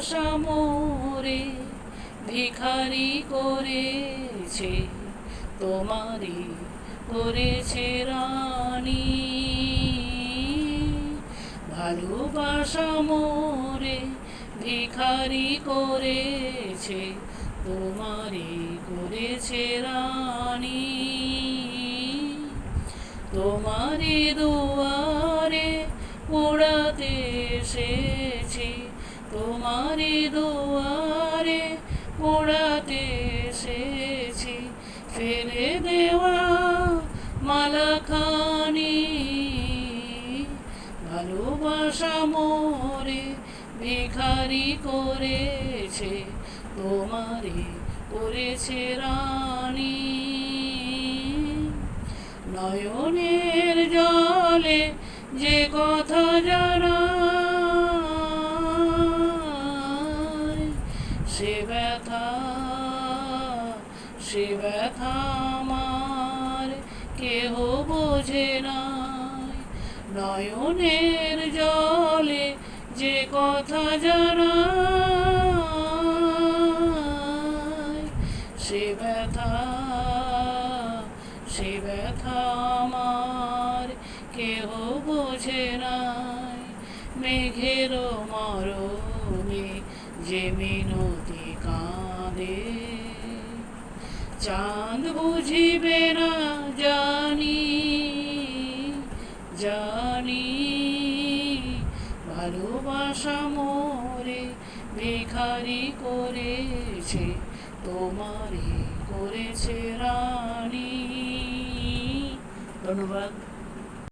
ভালোবাসা মোরে ভিখারি করেছে, তোমারই করেছে রানী। ভালোবাসা মোরে ভিখারি করেছে, তোমারই করেছে রানী। তোমারই দুয়ারে পোড়াতে এসেছি, তোমারই দুয়ারে পোড়াতে এসেছি। ফেলে দেওয়া মালাখানি ভালোবাসা মোরে ভিখারি করেছে, তোমারই করেছে রানী। নয়নের জলে যে কথা জানায়, সে ব্যথা আমার কেহ বোঝে নাই। নয়নের জলে যে কথা জানায়, সে ব্যথা আমার কেহ বোঝে নাই। মেঘের মরমে যে মিনতি কাঁদে, চাঁদ বুঝিবে না জানি জানি। ভালোবাসা মোরে ভিখারি করেছে, তোমারই করেছে রানী। ধন্যবাদ।